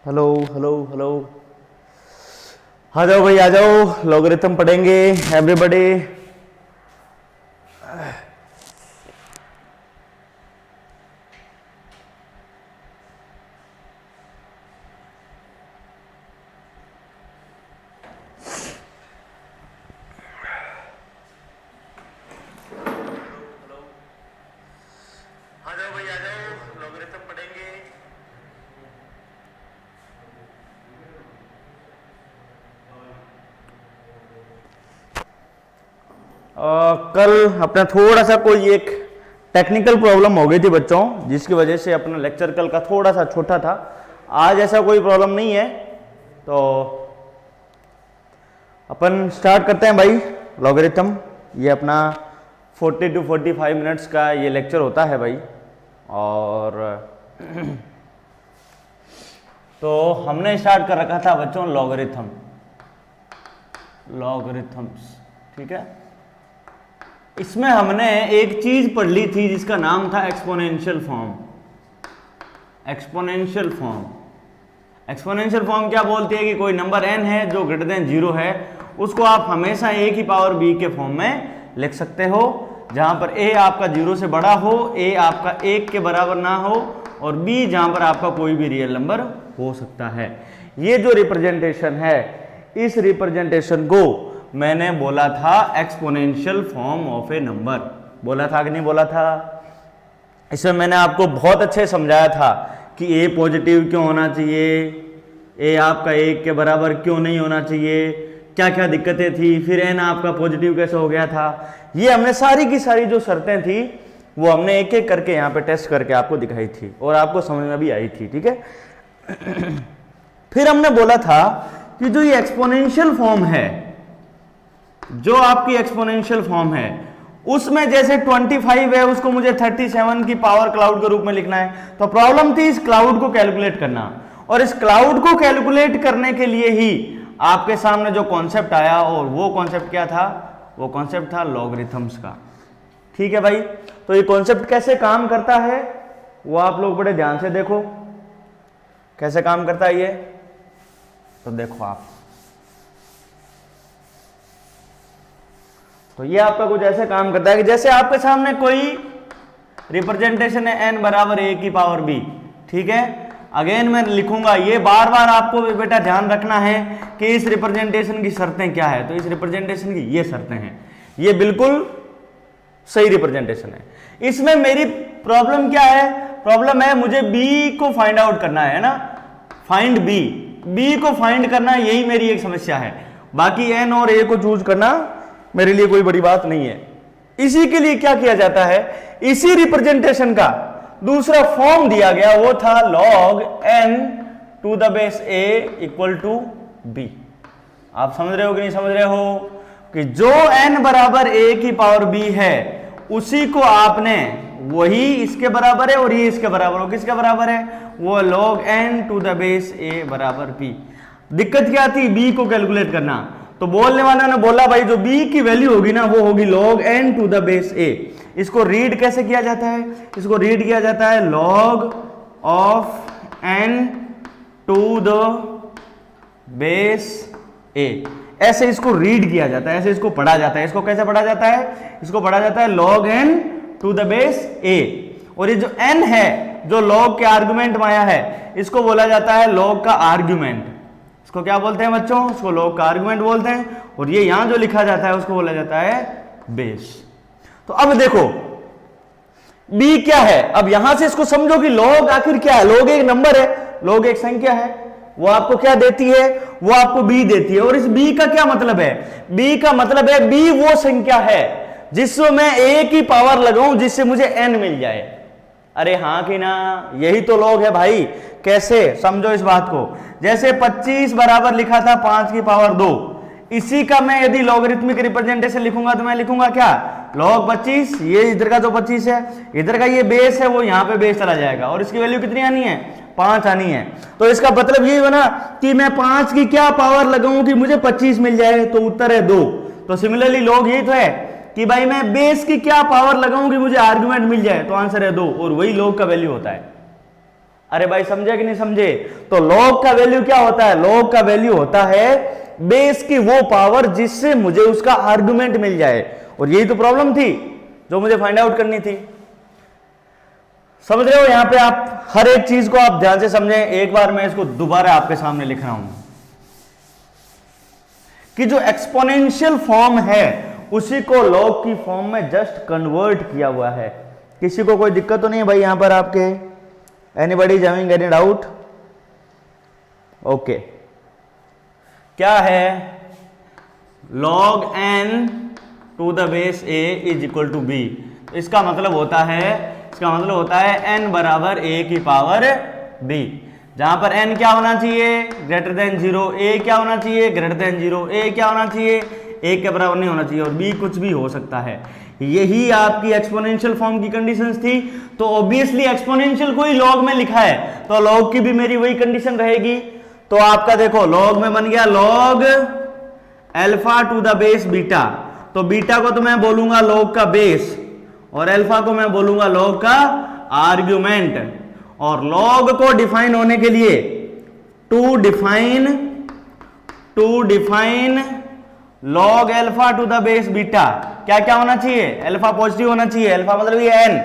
Hello hello hello. आ जाओ भाई आ जाओ, लॉगरिथम पढ़ेंगे एवरीबॉडी। आ जाओ भाई आ जाओ, लॉगरिथम पढ़ेंगे। कल अपना थोड़ा सा कोई एक टेक्निकल प्रॉब्लम हो गई थी बच्चों, जिसकी वजह से अपना लेक्चर कल का थोड़ा सा छोटा था। आज ऐसा कोई प्रॉब्लम नहीं है, तो अपन स्टार्ट करते हैं भाई लॉगरिथम। ये अपना 40 to 45 मिनट्स का ये लेक्चर होता है भाई। और तो हमने स्टार्ट कर रखा था बच्चों लॉगरिथम्स, ठीक है। इसमें हमने एक चीज पढ़ ली थी जिसका नाम था एक्सपोनेंशियल फॉर्म। एक्सपोनेंशियल फॉर्म क्या बोलती है कि कोई नंबर n है जो ग्रेटर देन 0 है, उसको आप हमेशा a की पावर b के फॉर्म में लिख सकते हो, जहां पर a आपका 0 से बड़ा हो, a आपका 1 के बराबर ना हो, और b जहां पर आपका कोई भी रियल नंबर हो सकता है। ये जो रिप्रेजेंटेशन है, इस रिप्रेजेंटेशन को मैंने बोला था exponential form of A number. बोला था कि नहीं बोला था? इसमें मैंने आपको बहुत अच्छे समझाया था कि ए पॉजिटिव क्यों होना चाहिए, ए आपका 1 के बराबर क्यों नहीं होना चाहिए, क्या क्या दिक्कतें थी, फिर एन आपका पॉजिटिव कैसे हो गया था। ये हमने सारी की सारी जो शर्तें थी वो हमने एक एक करके यहाँ पे टेस्ट करके आपको दिखाई थी और आपको समझ में भी आई थी, ठीक है। फिर हमने बोला था कि जो ये एक्सपोनेंशियल फॉर्म है, जो आपकी एक्सपोनेंशियल फॉर्म है, उसमें जैसे 25 है उसको मुझे 37 की पावर क्लाउड के रूप में लिखना है। तो प्रॉब्लम थी इस क्लाउड को कैलकुलेट करना, और इस क्लाउड को कैलकुलेट करने के लिए ही आपके सामने जो कॉन्सेप्ट आया, और वो कॉन्सेप्ट क्या था? वो कॉन्सेप्ट था लॉगरिथम्स का, ठीक है भाई। तो ये कॉन्सेप्ट कैसे काम करता है वो आप लोग बड़े ध्यान से देखो, कैसे काम करता है ये। तो देखो आप, तो ये आपका कुछ ऐसे काम करता है कि जैसे आपके सामने कोई रिप्रेजेंटेशन है n बराबर a की पावर b, ठीक है। अगेन मैं लिखूंगा, ये बार बार आपको बेटा ध्यान रखना है कि इस रिप्रेजेंटेशन की शर्तें क्या है। तो इस रिप्रेजेंटेशन की ये शर्तें हैं, ये बिल्कुल सही रिप्रेजेंटेशन है। इसमें मेरी प्रॉब्लम क्या है? प्रॉब्लम है मुझे b को फाइंड आउट करना है ना, फाइंड b को फाइंड करना, यही मेरी एक समस्या है। बाकी n और a को चूज करना मेरे लिए कोई बड़ी बात नहीं है। इसी के लिए क्या किया जाता है, इसी रिप्रेजेंटेशन का दूसरा फॉर्म दिया गया, वो था log n to the base a equal to b। आप समझ रहे हो कि नहीं समझ रहे हो कि जो n बराबर a की पावर b है, उसी को आपने, वही इसके बराबर है और ये इसके बराबर हो, किसके बराबर है? वो log n to the base a बराबर p। दिक्कत क्या थी? b को कैलकुलेट करना। तो बोलने वाले ने बोला भाई जो b की वैल्यू होगी ना, वो होगी log n to the base a। इसको रीड कैसे किया जाता है? इसको रीड किया जाता है log of n to the base a। ऐसे इसको रीड किया जाता है, ऐसे इसको पढ़ा जाता है। इसको कैसे पढ़ा जाता है? इसको पढ़ा जाता है log n to the base a। और ये जो n है, जो log के आर्गुमेंट में आया है, इसको बोला जाता है log का आर्गुमेंट। इसको क्या बोलते हैं बच्चों? इसको log का आर्गुमेंट बोलते हैं। और ये यहां जो लिखा जाता है उसको बोला जाता है बेस। तो अब देखो b क्या है, अब यहां से इसको समझो कि log आखिर क्या है। log एक नंबर है, log एक संख्या है, वो आपको क्या देती है? वो आपको b देती है। और इस b का क्या मतलब है? b का मतलब है b वो संख्या है जिसमें मैं a की पावर लगाऊं जिससे मुझे n मिल जाए। अरे हाँ कि ना, यही तो log है भाई। कैसे समझो इस बात को? जैसे 25 बराबर लिखा था 5 की पावर 2, इसी का मैं यदि लॉगरिथमिक रिप्रेजेंटेशन लिखूंगा तो मैं लिखूंगा क्या? log 25, ये इधर का जो 25 है, इधर का ये बेस है, वो यहाँ पे बेस चला जाएगा, और इसकी वैल्यू कितनी आनी है? 5 आनी है। तो इसका मतलब ये बना कि मैं 5 की क्या पावर लगाऊं कि मुझे 25 मिल जाए, तो उत्तर है 2। तो सिमिलरली log ये तो है कि भाई मैं बेस की क्या पावर लगाऊं कि मुझे आर्गुमेंट मिल जाए, तो आंसर है 2, और वही log का वैल्यू होता है। अरे भाई समझे कि नहीं समझे? तो लॉग का वैल्यू क्या होता है? लॉग का वैल्यू होता है बेस की वो पावर जिससे मुझे उसका आर्गुमेंट मिल जाए, और यही तो प्रॉब्लम थी जो मुझे फाइंड आउट करनी थी। समझ रहे हो? यहां पे आप हर एक चीज को आप ध्यान से समझें। एक बार मैं इसको दोबारा आपके सामने लिख रहा हूं कि जो एक्सपोनेंशियल फॉर्म है उसी को लॉग की फॉर्म में जस्ट कन्वर्ट किया हुआ है। किसी को कोई दिक्कत तो नहीं है भाई यहां पर आपके? Anybody is having any doubt? Okay, क्या है? log n to the base a is equal to b। इसका मतलब होता है n बराबर a की पावर b, जहां पर n क्या होना चाहिए? ग्रेटर देन 0, a क्या होना चाहिए? ग्रेटर देन 0, a क्या होना चाहिए? 1 के बराबर नहीं होना चाहिए, और b कुछ भी हो सकता है। यही आपकी एक्सपोनेंशियल फॉर्म की कंडीशंस थी। तो ऑब्वियसली एक्सपोनेंशियल को ही लॉग में लिखा है, तो लॉग की भी मेरी वही कंडीशन रहेगी। तो आपका देखो लॉग में बन गया log alpha to the base beta. तो बीटा को तो मैं बोलूंगा लॉग का बेस, और अल्फा को मैं बोलूंगा लॉग का आर्ग्यूमेंट। और लॉग को डिफाइन होने के लिए to define log alpha to the base beta क्या क्या होना चाहिए? अल्फा पॉजिटिव होना चाहिए, अल्फा मतलब ये n,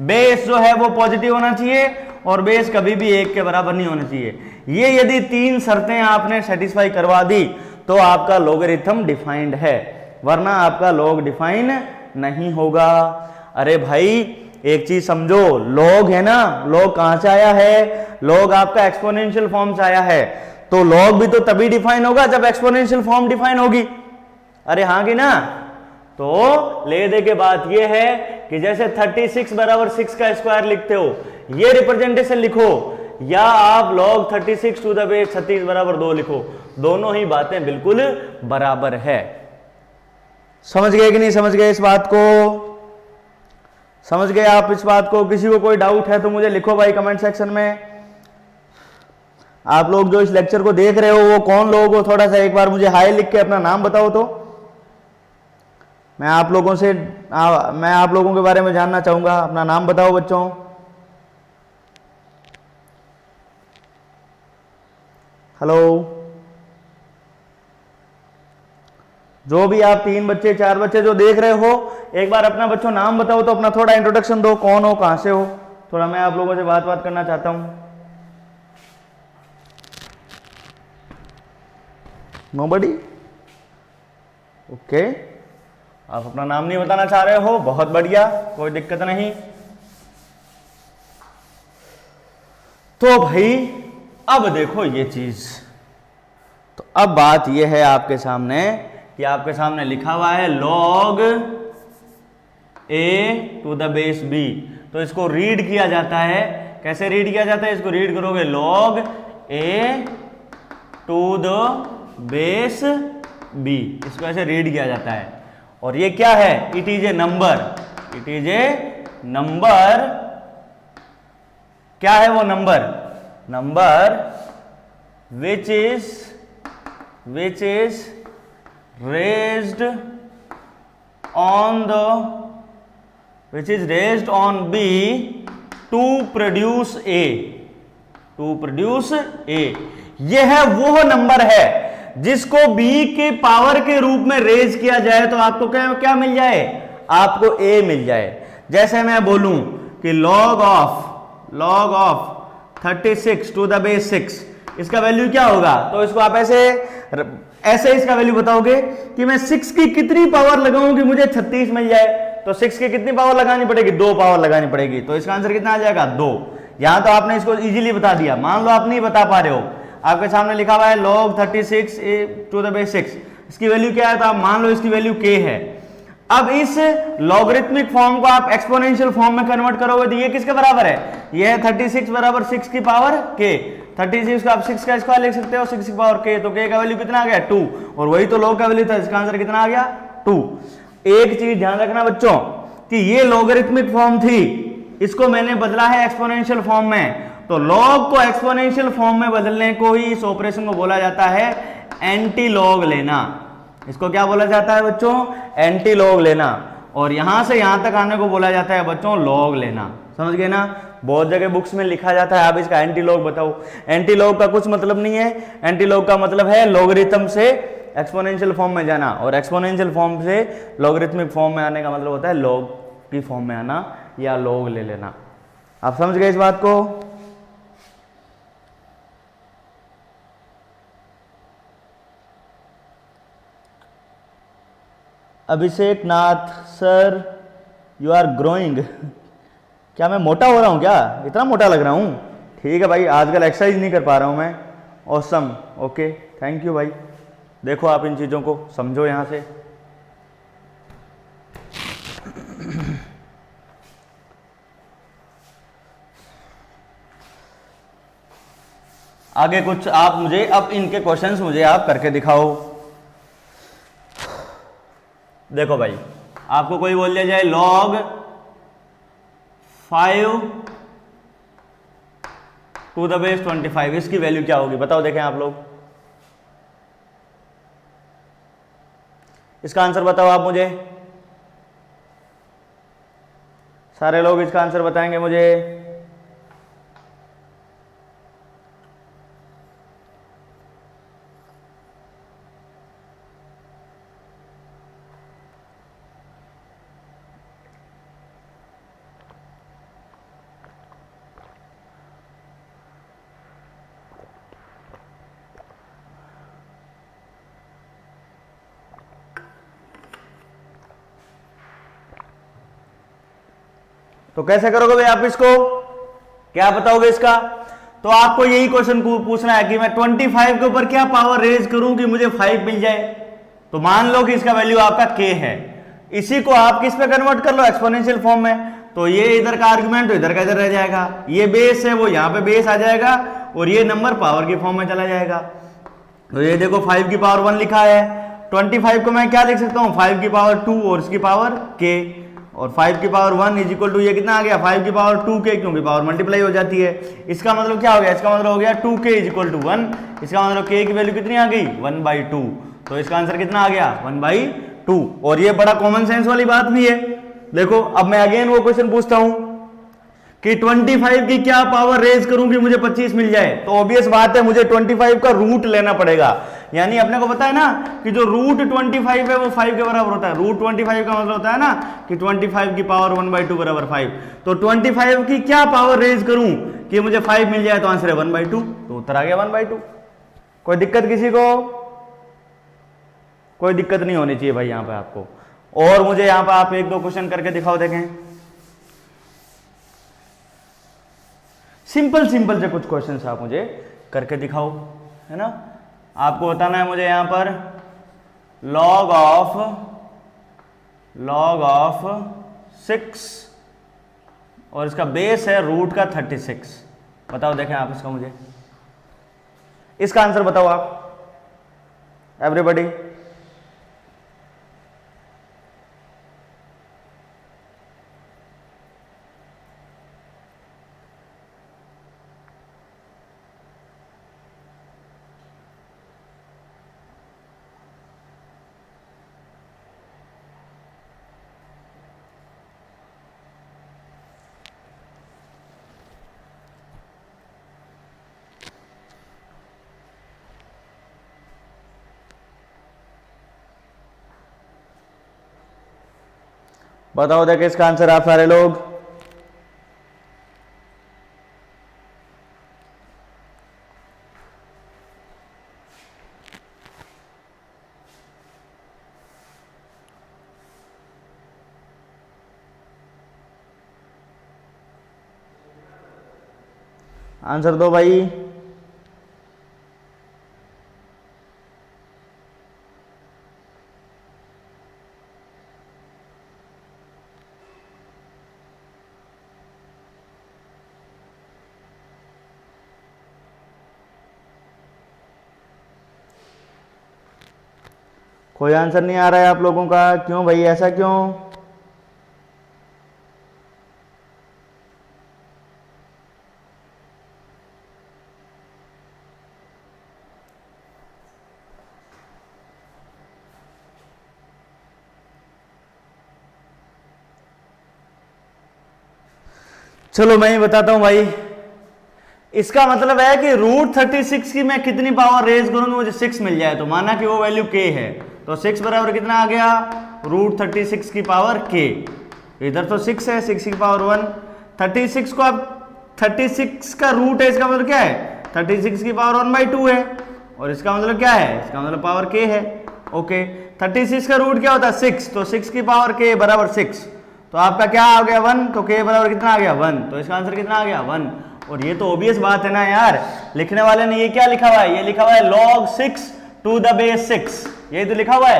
बेस जो है वो पॉजिटिव होना चाहिए, और बेस कभी भी 1 के बराबर नहीं होना चाहिए। ये यदि 3 शर्तें आपने सेटिस्फाई करवा दी तो आपका लॉगरिथम डिफाइंड है, वरना आपका लॉग डिफाइन नहीं होगा। अरे भाई एक चीज समझो, लॉग है ना, लॉग कहां से आया है? लॉग आपका एक्सपोनेंशियल फॉर्म से आया है। तो लॉग भी तो तभी डिफाइन होगा जब एक्सपोनेंशियल फॉर्म डिफाइन होगी। अरे हाँ कि ना? तो ले दे के बात ये है कि जैसे 36 बराबर 6 का स्क्वायर लिखते हो, ये रिप्रेजेंटेशन लिखो, या आप log 36 टू द बेस 36 बराबर 2 लिखो, दोनों ही बातें बिल्कुल बराबर है। समझ गए कि नहीं समझ गए इस बात को? समझ गए आप इस बात को? किसी को कोई डाउट है तो मुझे लिखो भाई कमेंट सेक्शन में। आप लोग जो इस लेक्चर को देख रहे हो वो कौन लोग हो, थोड़ा सा एक बार मुझे हाय लिख के अपना नाम बताओ तो मैं आप लोगों के बारे में जानना चाहूंगा। अपना नाम बताओ बच्चों। हेलो, जो भी आप 3 बच्चे 4 बच्चे जो देख रहे हो, एक बार अपना बच्चों नाम बताओ तो, अपना थोड़ा इंट्रोडक्शन दो, कौन हो, कहां से हो, थोड़ा मैं आप लोगों से बात करना चाहता हूं। नोबडी? ओके, आप अपना नाम नहीं बताना चाह रहे हो, बहुत बढ़िया, कोई दिक्कत नहीं। तो भाई अब देखो ये चीज, तो अब बात ये है आपके सामने कि आपके सामने लिखा हुआ है log a to the base b। तो इसको रीड किया जाता है, कैसे रीड किया जाता है? इसको रीड करोगे log a to the base b, इसको ऐसे रीड किया जाता है। और ये क्या है? It is a number, it is a number. क्या है वो number? Number which is raised on b to produce a, ये है वो नंबर है जिसको b के पावर के रूप में रेज किया जाए तो आपको क्या मिल जाए? आपको a मिल जाए। जैसे मैं बोलूं कि log of 36 to the base 6, इसका वैल्यू क्या होगा? तो इसको आप ऐसे इसका वैल्यू बताओगे कि मैं 6 की कितनी पावर लगाऊं कि मुझे 36 मिल जाए। तो 6 की कितनी पावर लगानी पड़ेगी? 2 पावर लगानी पड़ेगी। तो इसका आंसर कितना आ जाएगा? 2। यहां तो आपने इसको इजीली बता दिया। मान लो आप नहीं बता पा रहे हो, आपके सामने लिखा हुआ है log 36 टू द बेस 6, इसकी वैल्यू क्या है? तो आप मान लो इसकी वैल्यू k है। अब इस लॉगरिथमिक फॉर्म को आप एक्सपोनेंशियल फॉर्म में कन्वर्ट करोगे तो ये किसके बराबर है? ये है 36 बराबर 6 की पावर k। 36 को आप 6 का स्क्वायर लिख सकते हो, 6 की पावर k, तो k का वैल्यू कितना आ गया? 2। और वही तो log का वैल्यू था, इसका आंसर कितना आ गया? 2। एक चीज ध्यान रखना बच्चों कि ये लॉगरिथमिक फॉर्म थी, इसको मैंने बदला है एक्सपोनेंशियल फॉर्म में। तो log को एक्सपोनेंशियल फॉर्म में बदलने को ही, इस ऑपरेशन को बोला जाता है एंटी लॉग लेना। इसको क्या बोला जाता है बच्चों? एंटी लॉग लेना। और यहां से यहां तक आने को बोला जाता है बच्चों लॉग लेना। समझ गए ना? बहुत जगह बुक्स में लिखा जाता है आप इसका एंटीलॉग बताओ। एंटीलॉग का कुछ मतलब नहीं है, एंटीलॉग का मतलब है लॉगरिथम से एक्सपोनेंशियल फॉर्म में जाना, और एक्सपोनेंशियल फॉर्म से लॉगरिथमिक फॉर्म में आने का मतलब होता है लॉग की फॉर्म में आना या लॉग ले लेना। आप समझ गए इस बात को? अभिषेक नाथ सर यू आर ग्रोइंग। क्या मैं मोटा हो रहा हूँ क्या? इतना मोटा लग रहा हूँ? ठीक है भाई, आजकल एक्सरसाइज नहीं कर पा रहा हूँ मैं। ऑसम, ओके, थैंक यू भाई। देखो आप इन चीज़ों को समझो यहाँ से। आगे कुछ आप मुझे अब इनके क्वेश्चंस मुझे आप करके दिखाओ। देखो भाई, आपको कोई बोल दिया जाए log 5 टू द बेस 25, इसकी वैल्यू क्या होगी बताओ, देखें आप लोग। इसका आंसर बताओ आप मुझे, सारे लोग इसका आंसर बताएंगे मुझे। तो कैसे करोगे भाई आप इसको, क्या बताओगे इसका? तो आपको यही क्वेश्चन पूछना है कि मैं 25 के ऊपर क्या पावर रेज करूं कि मुझे 5 मिल जाए। तो मान लो कि इसका वैल्यू आपका k है, इसी को आप किस पे कन्वर्ट कर लो, एक्सपोनेंशियल फॉर्म में। तो ये इधर का आर्गुमेंट तो इधर का इधर रह जाएगा, ये बेस है वो यहाँ पे बेस आ जाएगा, और ये नंबर पावर के फॉर्म में चला जाएगा। तो ये देखो 5 की पावर 1 लिखा है, 25 को मैं क्या लिख सकता हूँ, 5 की पावर 2 और इसकी पावर k, और 5 की पावर 1 इज इक्वल टू ये कितना आ गया, 5 की पावर 2k, क्योंकि पावर मल्टीप्लाई हो जाती है। इसका मतलब क्या हो गया, इसका मतलब हो गया 2k इज इक्वल टू 1। इसका मतलब k की वैल्यू कितनी आ गई, 1/2। तो इसका आंसर कितना आ गया, 1/2। और ये बड़ा कॉमन सेंस वाली बात भी है। देखो अब मैं अगेन वो क्वेश्चन पूछता हूं कि 25 की क्या पावर रेज करूं कि मुझे 25 मिल जाए। तो ऑब्वियस बात है मुझे 25 का रूट लेना पड़ेगा, यानी अपने को पता है ना कि जो रूट 25 है वो 5 के बराबर होता है। रूट 25 का मतलब होता है ना कि 25 की पावर 1/2 बराबर 5। तो 25 की क्या पावर रेज करूं कि मुझे 5 मिल जाए, तो आंसर है 1/2। तो उत्तर आ गया 1/2। कोई दिक्कत किसी को? कोई दिक्कत नहीं होनी चाहिए भाई यहाँ पे आपको। और मुझे यहाँ पे आप 1-2 क्वेश्चन करके दिखाओ, देखें सिंपल सिंपल से कुछ क्वेश्चंस आप मुझे करके दिखाओ, है ना। आपको बताना है मुझे यहाँ पर log ऑफ 6 और इसका बेस है रूट का 36। बताओ देखें आप इसका, मुझे इसका आंसर बताओ आप एवरीबॉडी। बताओ देखे इसका आंसर आप सारे लोग। आंसर दो भाई। कोई आंसर नहीं आ रहा है आप लोगों का, क्यों भाई, ऐसा क्यों? चलो मैं ही बताता हूं भाई। इसका मतलब है कि √36 की मैं कितनी पावर रेज करूंगी मुझे 6 मिल जाए, तो माना कि वो वैल्यू k है, तो 6 बराबर कितना आ गया √36 की पावर k। इधर तो 6 है, 6 की पावर 1। 36 को अब 36 का रूट है, इसका मतलब क्या है 36 की पावर 1/2 है, और इसका मतलब क्या है, इसका मतलब पावर k है। ओके 36 का रूट क्या होता है 6, तो 6 की पावर k बराबर 6, तो आपका क्या आ गया 1, तो k बराबर कितना आ गया 1, तो इसका आंसर कितना आ गया 1। और ये तो ऑब्वियस बात है ना यार, लिखने वाले ने ये क्या लिखा हुआ है, ये लिखा हुआ है log 6 to the base 6, यही तो लिखा हुआ है।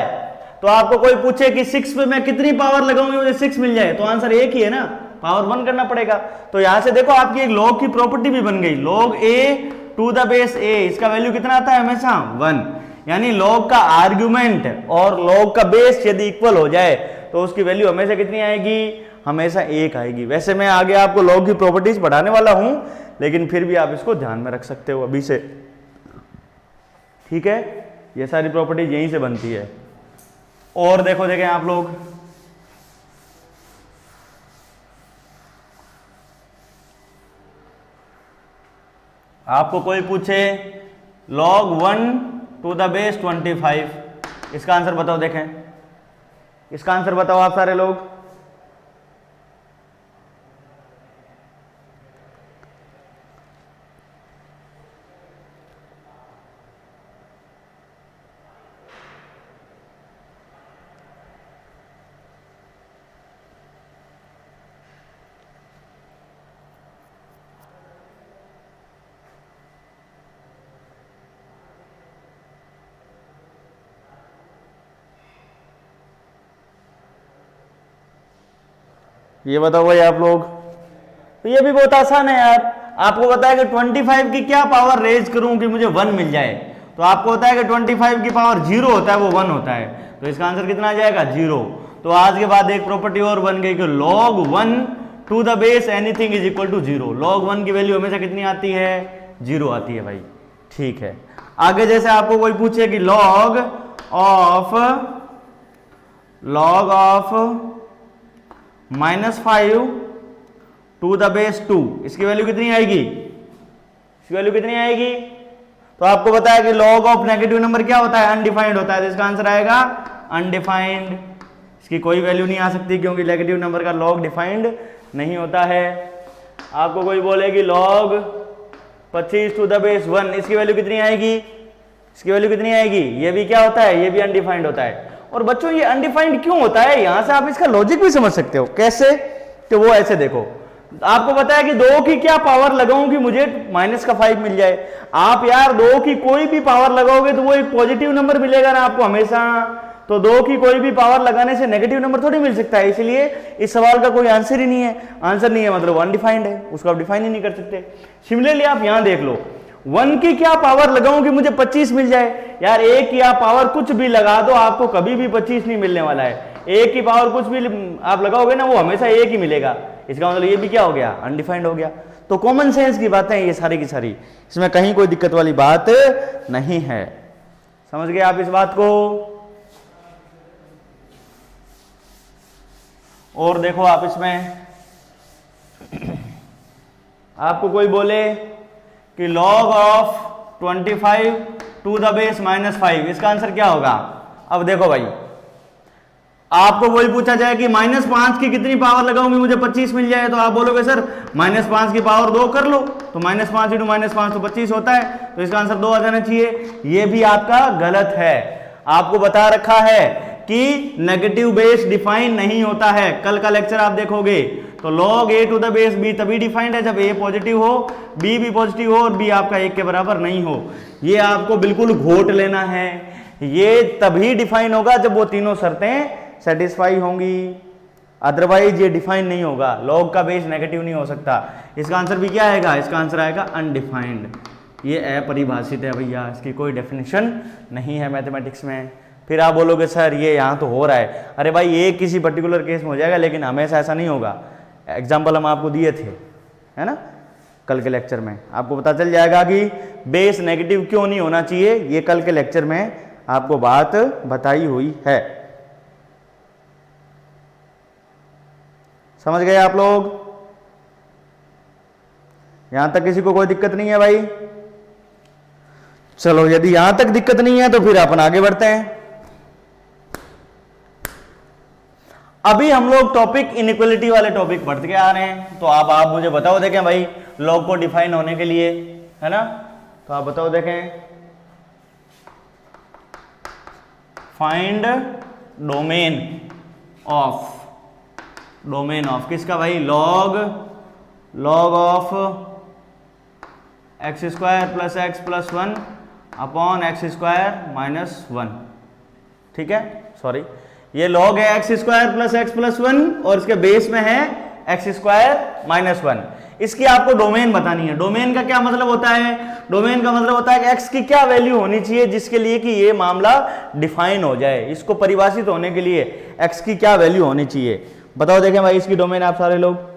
तो आपको कोई पूछे कि 6 पे मैं कितनी पावर लगाऊंगी मुझे 6 मिल जाए, तो आंसर एक ही है ना, पावर 1 करना पड़ेगा। तो यहां से देखो आपकी एक log की प्रॉपर्टी भी बन गई, log a to the base a, इसका वैल्यू कितना आता है हमेशा 1, यानी log का आर्ग्यूमेंट और log का बेस यदि इक्वल हो जाए तो उसकी वैल्यू हमेशा कितनी आएगी, हमेशा 1 आएगी। वैसे मैं आगे आपको log की प्रॉपर्टीज पढ़ाने वाला हूं, लेकिन फिर भी आप इसको ध्यान में रख सकते हो अभी से, ठीक है। ये सारी प्रॉपर्टीज यहीं से बनती है। और देखो देखें आप लोग, आपको कोई पूछे log 1 to the base 25, इसका आंसर बताओ, देखें इसका आंसर बताओ आप सारे लोग। ये बताओ भाई आप लोग, तो ये भी बहुत आसान है यार। आपको पता है कि 25 की क्या पावर रेज करूं कि मुझे 1 मिल जाए, तो आपको पता है कि 25 की पावर 0 होता है, वो 1 होता है, तो इसका आंसर कितना आ जाएगा 0। तो आज के बाद एक प्रॉपर्टी और बन गई कि log 1 to the base anything is equal to 0। log 1 की वैल्यू हमेशा कितनी आती है 0 आती है भाई, ठीक है। आगे जैसे आपको कोई पूछे कि log of -5 to the base 2, इसकी वैल्यू कितनी आएगी, इसकी वैल्यू कितनी आएगी, तो आपको पता है कि log ऑफ नेगेटिव नंबर क्या होता है, अनडिफाइंड होता है, तो इसका आंसर आएगा अनडिफाइंड। इसकी कोई वैल्यू नहीं आ सकती क्योंकि नेगेटिव नंबर का log डिफाइंड नहीं होता है। आपको कोई बोलेगी log 25 to the base 1, इसकी वैल्यू कितनी आएगी, इसकी वैल्यू कितनी आएगी, ये भी क्या होता है, ये भी अनडिफाइंड होता है। और बच्चों ये अनडिफाइंड क्यों होता है, यहां से आप इसका लॉजिक भी समझ सकते हो। कैसे, तो वो ऐसे देखो, आपको पता है कि 2 की क्या पावर लगाऊं कि मुझे -5 मिल जाए। आप यार 2 की कोई भी पावर लगाओगे तो वो एक पॉजिटिव नंबर मिलेगा ना आपको हमेशा, तो 2 की कोई भी पावर लगाने से नेगेटिव नंबर थोड़ी मिल सकता है। इसलिए इस सवाल का कोई आंसर ही नहीं है, आंसर नहीं है मतलब अनडिफाइंड है, उसको आप डिफाइन ही नहीं कर सकते। सिमिलरली आप यहां देख लो, 1 की क्या पावर लगाऊं कि मुझे 25 मिल जाए, यार 1 की आप पावर कुछ भी लगा दो आपको कभी भी 25 नहीं मिलने वाला है। 1 की पावर कुछ भी आप लगाओगे ना वो हमेशा 1 ही मिलेगा, इसका मतलब ये भी क्या हो गया अनडिफाइंड हो गया। तो कॉमन सेंस की बातें ये सारी की सारी, इसमें कहीं कोई दिक्कत वाली बात नहीं है। समझ गए आप इस बात को। और देखो आप इसमें आपको कोई बोले कि log of 25 to the base -5, इसका आंसर क्या होगा। अब देखो भाई, आपको वही पूछा जाए कि -5 की कितनी पावर लगाऊंगी मुझे 25 मिल जाए, तो आप बोलोगे सर -5 की पावर 2 कर लो, तो -5 × -5 तो 25 होता है, तो इसका आंसर 2 आ जाना चाहिए। ये भी आपका गलत है। आपको बता रखा है कि नेगेटिव बेस डिफाइन नहीं होता है। कल का लेक्चर आप देखोगे तो log a to the base b तभी डिफाइंड है जब a पॉजिटिव हो, b भी पॉजिटिव हो और b आपका 1 के बराबर नहीं हो। ये आपको बिल्कुल घोट लेना है। ये तभी डिफाइन होगा जब वो तीनों शर्तें सेटिस्फाई होंगी, अदरवाइज ये डिफाइन नहीं होगा। log का बेस नेगेटिव नहीं हो सकता। इसका आंसर भी क्या आएगा, इसका आंसर आएगा अनडिफाइंड। ये अपरिभाषित है भैया, इसकी कोई डेफिनेशन नहीं है मैथमेटिक्स में। फिर आप बोलोगे सर ये यहाँ तो हो रहा है, अरे भाई ये किसी पर्टिकुलर केस में हो जाएगा लेकिन हमेशा ऐसा नहीं होगा। एग्जाम्पल हम आपको दिए थे, है ना, कल के लेक्चर में आपको पता चल जाएगा कि बेस नेगेटिव क्यों नहीं होना चाहिए। ये कल के लेक्चर में आपको बात बताई हुई है। समझ गए आप लोग। यहां तक किसी को कोई दिक्कत नहीं है भाई? चलो यदि यहां तक दिक्कत नहीं है तो फिर अपन आगे बढ़ते हैं। अभी हम लोग टॉपिक इनइक्वालिटी वाले टॉपिक पढ़ते आ रहे हैं। तो आप मुझे बताओ, देखें भाई लॉग को डिफाइन होने के लिए, है ना, तो आप बताओ देखें, फाइंड डोमेन ऑफ किसका भाई? Log of x square plus x plus 1 upon x square minus 1। ठीक है, सॉरी, ये लॉग है x square plus x plus 1 और इसके बेस में है एक्स स्क्वायर माइनस 1। इसकी आपको डोमेन बतानी है। डोमेन का क्या मतलब होता है? डोमेन का मतलब होता है कि एक्स की क्या वैल्यू होनी चाहिए जिसके लिए कि ये मामला डिफाइन हो जाए। इसको परिभाषित होने के लिए एक्स की क्या वैल्यू होनी चाहिए, बताओ देखें भाई इसकी डोमेन आप सारे लोग।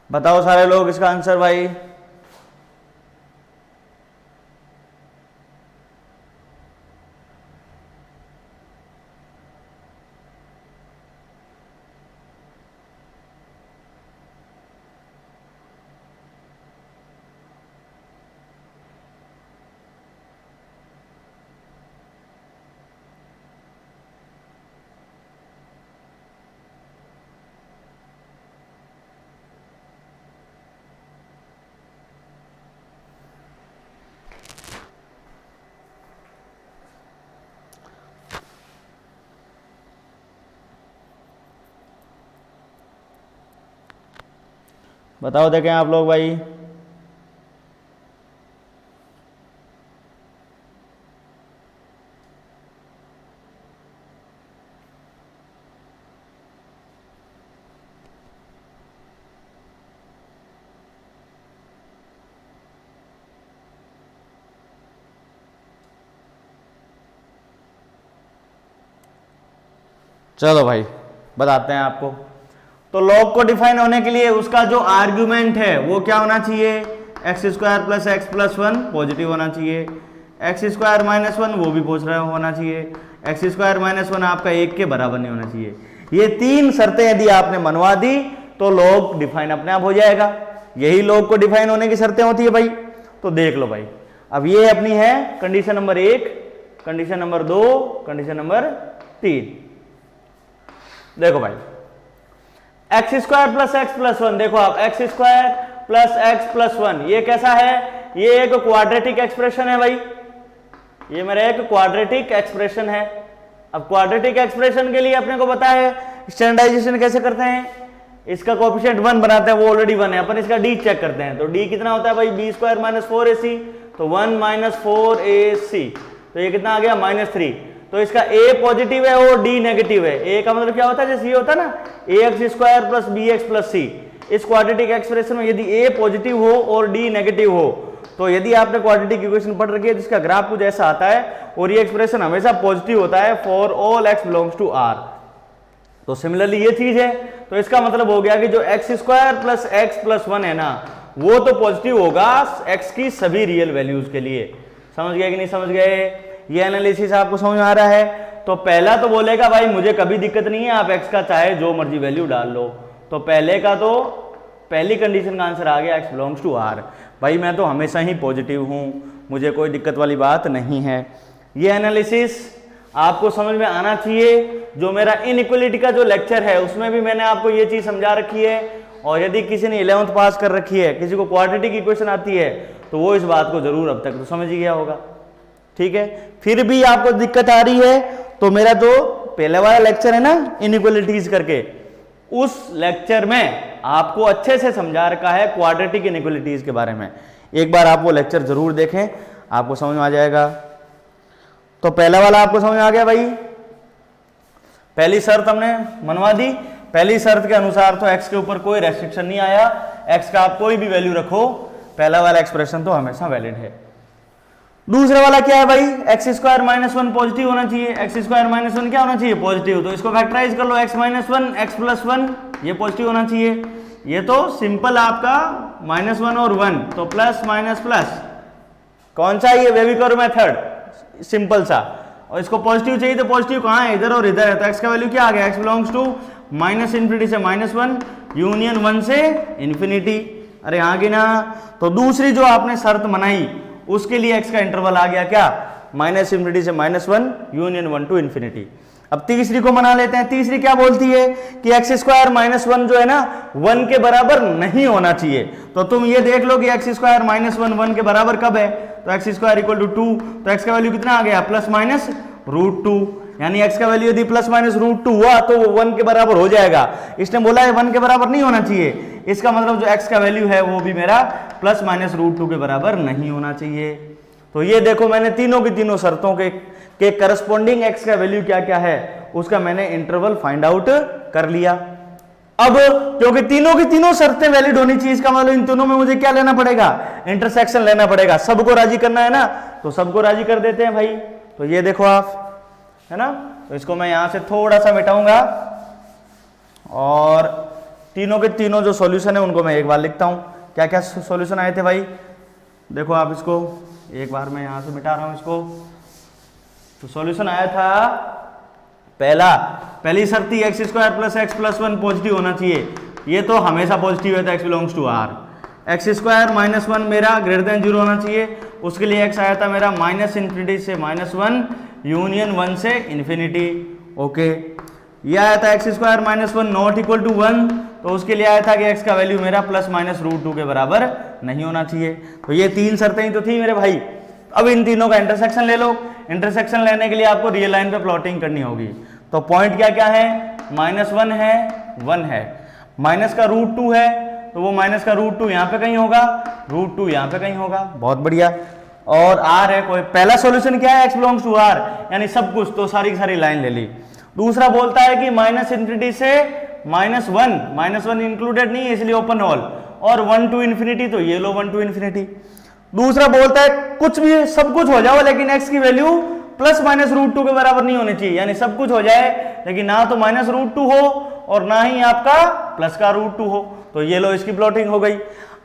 बताओ सारे लोग इसका आंसर भाई। बताओ देखें आप लोग भाई। चलो भाई बताते हैं आपको। तो लॉग को डिफाइन होने के लिए उसका जो आर्ग्यूमेंट है वो क्या होना चाहिए? X square plus x plus 1 positive होना चाहिए, एक्स स्क्वायर माइनस 1 वो भी पूछ रहे होना चाहिए, एक्स स्क्वायर माइनस 1 आपका 1 के बराबर नहीं होना चाहिए। ये तीन शर्तें यदि आपने मनवा दी तो लॉग डिफाइन अपने आप हो जाएगा। यही लॉग को डिफाइन होने की शर्तें होती है भाई। तो देख लो भाई, अब ये अपनी है condition number 1, condition number 2, condition number 3। देखो भाई x square plus x plus 1, देखो आप x square plus x plus 1 ये कैसा है? ये एक क्वाड्रेटिक एक्सप्रेशन है भाई, ये मेरा एक क्वाड्रेटिक एक्सप्रेशन है। अब क्वाड्रेटिक एक्सप्रेशन के लिए अपने को पता है स्टैंडर्डाइजेशन कैसे करते हैं, इसका कोएफिशिएंट 1 बनाते हैं, वो ऑलरेडी 1 है, अपन इसका डी चेक करते हैं। तो डी कितना होता है भाई? बी स्क्वायर माइनस 4ac, तो 1 माइनस 4ac, तो ये कितना आ गया? -3। तो इसका a पॉजिटिव है और d नेगेटिव है। a का मतलब क्या होता है? जैसे ये होता है ना ax square plus bx plus c। इस क्वाड्रेटिक एक्सप्रेशन में यदि a पॉजिटिव हो और d नेगेटिव हो, तो यदि आपने क्वाड्रेटिक इक्वेशन पढ़ रखी है जिसका ग्राफ कुछ ऐसा आता है और ये एक्सप्रेशन हमेशा पॉजिटिव होता है for all x belongs to r। तो सिमिलरली ये चीज है। तो इसका मतलब हो गया कि जो x square plus x plus 1 है ना, वो तो पॉजिटिव होगा x की सभी रियल वैल्यूज के लिए। समझ गए कि नहीं समझ गए? ये एनालिसिस आपको समझ आ रहा है? तो पहला तो बोलेगा भाई मुझे कभी दिक्कत नहीं है, आप x का चाहे जो मर्जी वैल्यू डाल लो। तो पहले का तो पहली कंडीशन का आंसर आ गया x बिलोंग्स टू r। भाई मैं तो हमेशा ही पॉजिटिव हूं, मुझे कोई दिक्कत वाली बात नहीं है। ये एनालिसिस आपको समझ में आना चाहिए। जो मेरा इनइक्वालिटी का जो लेक्चर है उसमें भी मैंने आपको ये चीज समझा रखी है। और यदि किसी ने 11th पास कर रखी है, किसी को क्वाड्रेटिक इक्वेशन आती है, तो वो इस बात को जरूर अब तक तो समझ ही गया होगा। ठीक है, फिर भी आपको दिक्कत आ रही है तो मेरा जो पहले वाला लेक्चर है ना इनइक्वालिटीज करके, उस लेक्चर में आपको अच्छे से समझा रखा है क्वाड्रेटिक इनइक्वालिटीज के बारे में। एक बार आप वो लेक्चर जरूर देखें, आपको समझ में आ जाएगा। तो पहला वाला आपको समझ में आ गया भाई, पहली शर्त हमने मनवा दी। पहली शर्त के अनुसार तो x के ऊपर कोई रेस्ट्रिक्शन नहीं आया, x का आप कोई भी वैल्यू रखो, पहला वाला एक्सप्रेशन तो हमेशा वैलिड है। दूसरा वाला क्या है भाई, x square minus one positive होना चाहिए। एक्स स्क्वायर माइनस वन क्या होना चाहिए, पॉजिटिव। तो इसको फैक्टराइज कर लो, x minus one x plus one, ये पॉजिटिव होना चाहिए। ये तो सिंपल आपका माइनस वन और वन, तो प्लस माइनस प्लस, कौन सा ये वेविकोर मेथड, सिंपल सा। और इसको पॉजिटिव चाहिए तो पॉजिटिव कहाँ है, इधर और इधर है। तो एक्स का वैल्यू क्या आ गया, x belongs to minus infinity से माइनस वन यूनियन वन से इन्फिनिटी। अरे हाँ कि ना। तो दूसरी जो आपने शर्त बनाई उसके लिए एक्स का इंटरवल आ गया क्या, माइनस इन्फिनिटी से minus one union one two infinity. अब तीसरी को मना लेते हैं। तीसरी क्या बोलती है कि एक्स स्क्वायर माइनस वन जो है ना वन के बराबर नहीं होना चाहिए। तो तुम ये देख लो कि x square minus one one के बराबर कब है, तो x square equal to two. तो एक्स का वैल्यू कितना आ गया, प्लस माइनस रूट टू। यानी एक्स का वैल्यू यदि प्लस माइनस रूट टू हुआ तो वो वन के बराबर हो जाएगा। इसने बोला है वन के बराबर नहीं होना चाहिए, इसका मतलब जो एक्स का वैल्यू है वो भी मेरा प्लस माइनस रूट टू के बराबर नहीं होना चाहिए। तो ये देखो मैंने तीनों की तीनों शर्तों के करस्पॉन्डिंग एक्स का वैल्यू क्या क्या है उसका मैंने इंटरवल फाइंड आउट कर लिया। अब क्योंकि तीनों की तीनों शर्तें वैलिड होनी चाहिए, इसका मतलब इन तीनों में मुझे क्या लेना पड़ेगा, इंटरसेक्शन लेना पड़ेगा। सबको राजी करना है ना, तो सबको राजी कर देते हैं भाई। तो ये देखो आप, है ना। तो इसको मैं यहां से थोड़ा सा मिटाऊंगा और तीनों के तीनों जो सॉल्यूशन है उनको मैं एक बार लिखता हूं। क्या क्या सॉल्यूशन आए थे भाई, देखो आप इसको एक बार मैं यहां से मिटा रहा हूं इसको। तो सॉल्यूशन आया था पहली शर्त थी x square plus x plus one positive होना चाहिए। ये तो हमेशा पॉजिटिव है, तो x belongs to R. X square minus one मेरा ग्रेटर देन जीरो होना चाहिए, उसके लिए एक्स आया था मेरा माइनस इन्फिनिटी से माइनस वन यूनियन वन से इन्फिनिटी। ओके, ये आया था x square minus one not equal to one, तो उसके लिए आया था कि एक्स का वैल्यू मेरा प्लस माइनस रूट टू के बराबर नहीं होना चाहिए। तो ये तीन शर्तें ही तो थी मेरे भाई। अब इन तीनों का इंटरसेक्शन ले लो। इंटरसेक्शन लेने के लिए आपको रियल लाइन पे प्लॉटिंग करनी होगी। तो पॉइंट क्या क्या है, माइनस वन है, वन है, माइनस का रूट टू है, तो वो माइनस का रूट टू यहाँ पे कहीं होगा, रूट टू यहाँ पे कहीं होगा। बहुत बढ़िया। और आर है कोई, पहला सॉल्यूशन क्या है, एक्स बिलोंग्स टू आर, यानी सब कुछ, तो सारी सारी लाइन ले ली। दूसरा बोलता है कि माइनस इन्फिनिटी से माइनस वन इंक्लूडेड नहीं है इसलिए ओपन ऑल, और वन टू इन्फिनिटी, तो ये लो वन टू इन्फिनिटी। दूसरा बोलता है कुछ भी सब कुछ हो जाओ लेकिन एक्स की value plus minus root two के बराबर नहीं होनी चाहिए, यानी सब कुछ हो जाए लेकिन ना तो माइनस रूट टू हो और ना ही आपका प्लस का रूट टू हो। तो ये लो इसकी प्लॉटिंग हो गई।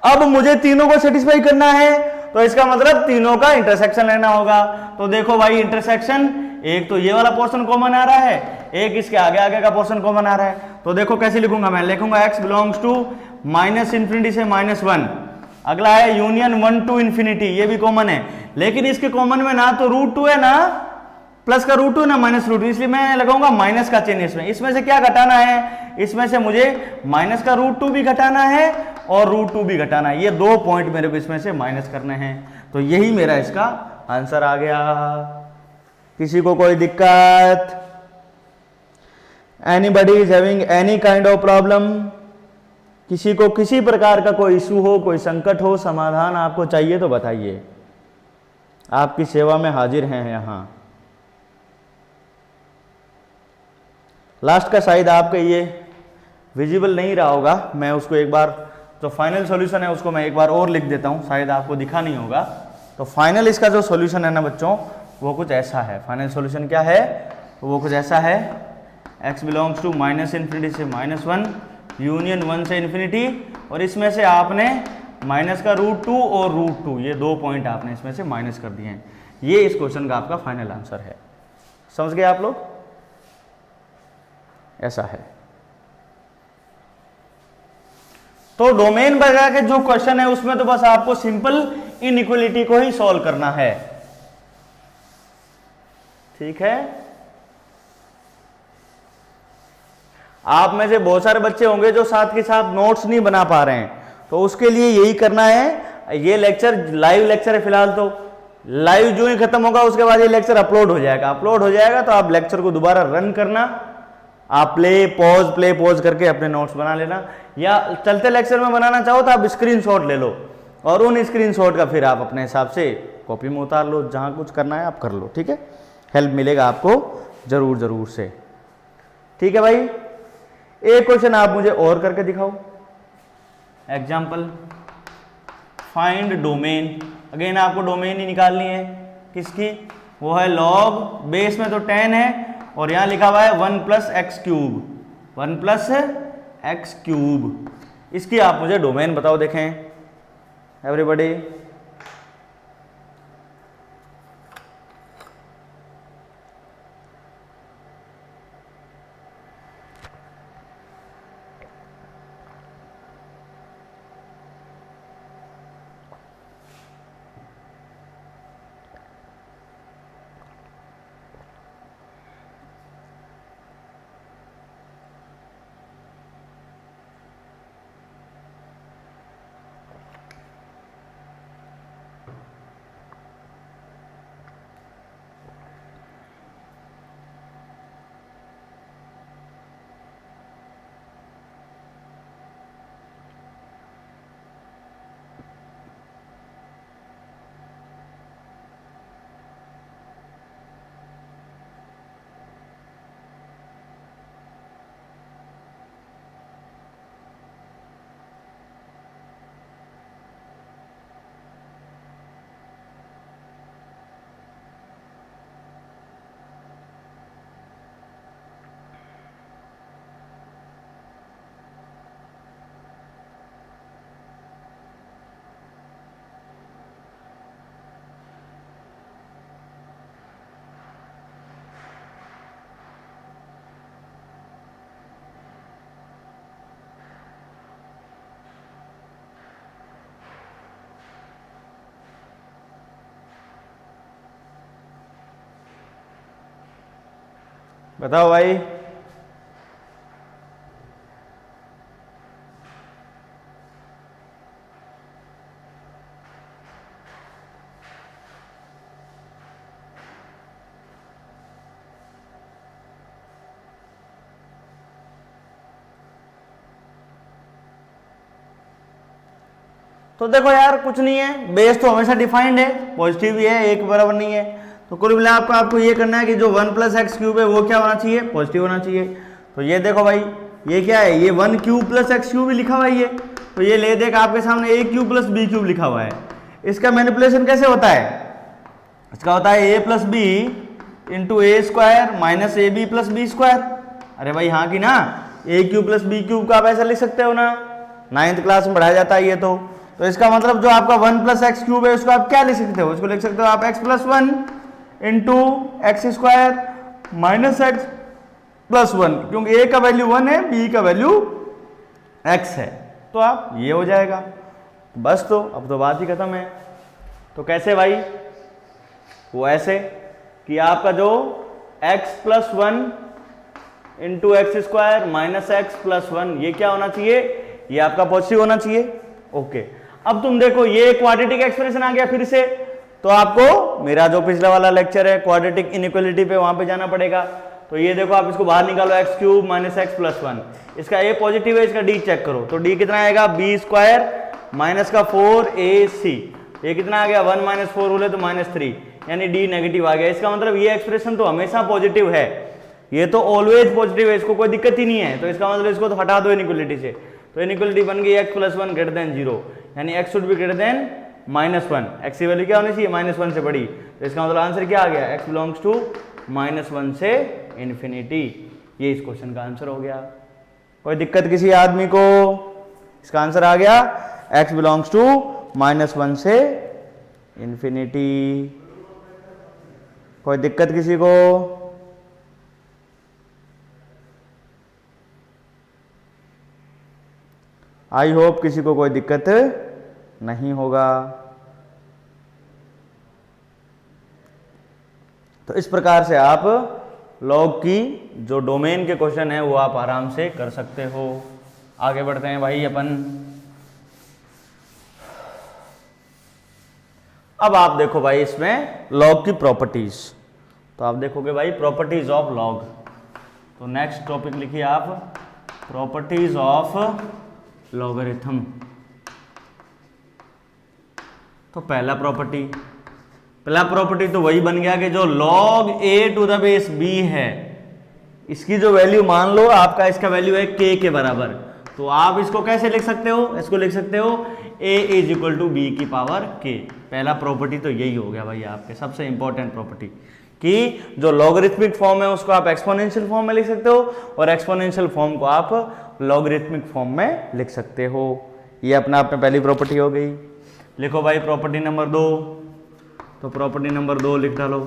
अब मुझे तीनों को सेटिस्फाई करना है, तो इसका मतलब तीनों का इंटरसेक्शन लेना होगा। तो देखो भाई इंटरसेक्शन, एक तो ये वाला पोर्शन कॉमन आ रहा है, एक इसके आगे आगे का पोर्शन कॉमन आ रहा है। तो देखो कैसे लिखूंगा मैं, लिखूंगा x belongs to minus infinity से माइनस वन। अगला है यूनियन वन टू इन्फिनिटी, ये भी कॉमन है, लेकिन इसके कॉमन में ना तो रूट टू है ना प्लस का रूट टू ना माइनस रूट टू, इसलिए मैं लगाऊंगा माइनस का चिन्ह इसमें। इसमें से क्या घटाना है, इसमें से मुझे माइनस का रूट टू भी घटाना है और रूट टू भी घटाना है। ये दो पॉइंट मेरे को इसमें से माइनस करने हैं। तो यही मेरा इसका आंसर आ गया। किसी को कोई दिक्कत, anybody is having any kind of problem, किसी को किसी प्रकार का कोई इशू हो, कोई संकट हो, समाधान आपको चाहिए तो बताइए, आपकी सेवा में हाजिर हैं यहां। लास्ट का शायद आपके ये विजिबल नहीं रहा होगा, मैं उसको एक बार जो फाइनल सॉल्यूशन है उसको मैं एक बार और लिख देता हूं, शायद आपको दिखा नहीं होगा। तो फाइनल इसका जो सॉल्यूशन है ना बच्चों, वो कुछ ऐसा है। फाइनल सॉल्यूशन क्या है, तो वो कुछ ऐसा है, x belongs to minus infinity से माइनस वन यूनियन वन से इन्फिनिटी, और इसमें से आपने माइनस का रूट टू और रूट टू, ये दो पॉइंट आपने इसमें से माइनस कर दिए हैं। ये इस क्वेश्चन का आपका फाइनल आंसर है। समझ गए आप लोग, ऐसा है। तो डोमेन वगैरह के जो क्वेश्चन है उसमें तो बस आपको सिंपल इनइक्वालिटी को ही सॉल्व करना है, ठीक है। आप में से बहुत सारे बच्चे होंगे जो साथ के साथ नोट्स नहीं बना पा रहे हैं, तो उसके लिए यही करना है। ये लेक्चर लाइव लेक्चर है फिलहाल, तो लाइव जो ही खत्म होगा उसके बाद ये लेक्चर अपलोड हो जाएगा। अपलोड हो जाएगा तो आप लेक्चर को दोबारा रन करना, आप प्ले पॉज करके अपने नोट्स बना लेना, या चलते लेक्चर में बनाना चाहो तो आप स्क्रीनशॉट ले लो, और उन स्क्रीनशॉट का फिर आप अपने हिसाब से कॉपी में उतार लो, जहाँ कुछ करना है आप कर लो, ठीक है। हेल्प मिलेगा आपको जरूर जरूर से, ठीक है भाई। एक क्वेश्चन आप मुझे और करके दिखाओ। Example, find domain. अगेन आपको डोमेन ही निकालनी है किसकी, वो है लॉग, बेस में तो 10 है और यहां लिखा हुआ है 1 + x क्यूब, 1 + x क्यूब। इसकी आप मुझे डोमेन बताओ, देखें एवरीबॉडी। बताओ भाई। तो देखो यार कुछ नहीं है, बेस तो हमेशा डिफाइंड है, पॉजिटिव ही है, एक बराबर नहीं है। तो कुल मिला आपको ये करना है कि जो 1 + x क्यूब है वो क्या होना चाहिए, पॉजिटिव होना चाहिए। तो ये देखो भाई, ये क्या है, ये 1 क्यूब + x क्यूब ही लिखा हुआ है ये। तो ये ले देख आपके सामने a क्यूब + b क्यूब लिखा हुआ है। इसका मैनिपुलेशन कैसे होता है, इसका होता है a + b × a² - ab + b²। अरे भाई हाँ की ना, a क्यूब + b क्यूब का आप ऐसा लिख सकते हो ना, 9th क्लास में पढ़ाया जाता है ये। तो इसका मतलब जो आपका 1 + x क्यूब है उसको आप क्या लिख सकते हो, उसको लिख सकते हो आप x + 1 × x² - x + 1, क्योंकि a का वैल्यू 1 है, b का वैल्यू x है। तो आप ये हो जाएगा बस। तो अब तो बात ही खत्म है। तो कैसे भाई, वो ऐसे कि आपका जो x + 1 × x² - x + 1 ये क्या होना चाहिए, ये आपका पॉजिटिव होना चाहिए। ओके, अब तुम देखो ये क्वाड्रेटिक एक्सप्रेशन आ गया फिर से। तो आपको मेरा जो पिछला वाला लेक्चर है क्वाड्रेटिक इनइक्वालिटी पे, वहां पे जाना पड़ेगा। तो ये देखो आप इसको बाहर निकालो, x³ - x + 1, इसका a पॉजिटिव है, इसका d चेक करो। तो d कितना आएगा, b² - 4ac। ये कितना आ गया, 1 - 4 बोले तो -3, यानी d नेगेटिव आ गया। इसका मतलब ये एक्सप्रेशन तो हमेशा पॉजिटिव है, ये तो ऑलवेज पॉजिटिव है, इसको कोई दिक्कत ही नहीं है। तो इसका मतलब इसको तो हटा दो इनइक्वालिटी से। तो इनइक्वालिटी बन गई x + 1 > 0, यानी x should be greater than -1। x की वैल्यू क्या होनी चाहिए, -1 से बड़ी। तो इसका मतलब आंसर क्या आ गया, x बिलोंग्स टू -1 से इन्फिनिटी। ये इस क्वेश्चन का आंसर हो गया। कोई दिक्कत किसी आदमी को, इसका आंसर आ गया x बिलोंग्स टू -1 से इन्फिनिटी। कोई दिक्कत किसी को, आई होप किसी को कोई दिक्कत नहीं होगा। तो इस प्रकार से आप लॉग की जो डोमेन के क्वेश्चन है वो आप आराम से कर सकते हो। आगे बढ़ते हैं भाई अपन। अब आप देखो भाई इसमें लॉग की प्रॉपर्टीज। तो आप देखोगे भाई प्रॉपर्टीज ऑफ लॉग। तो नेक्स्ट टॉपिक लिखिए आप, प्रॉपर्टीज ऑफ लॉगरिथम। तो पहला प्रॉपर्टी तो वही बन गया कि जो log a to the base b है, इसकी जो वैल्यू मान लो आपका इसका वैल्यू है k के बराबर, तो आप इसको कैसे लिख सकते हो, इसको लिख सकते हो a is equal to b की पावर k। पहला प्रॉपर्टी तो यही हो गया भाई आपके सबसे इंपॉर्टेंट प्रॉपर्टी, कि जो लॉगरिथमिक फॉर्म है उसको आप एक्सपोनेंशियल फॉर्म में लिख सकते हो और एक्सपोनेंशियल फॉर्म को आप लॉगरिथमिक फॉर्म में लिख सकते हो। ये अपना आप में पहली प्रॉपर्टी हो गई। लिखो भाई प्रॉपर्टी नंबर 2, तो प्रॉपर्टी नंबर 2 लिख डालो।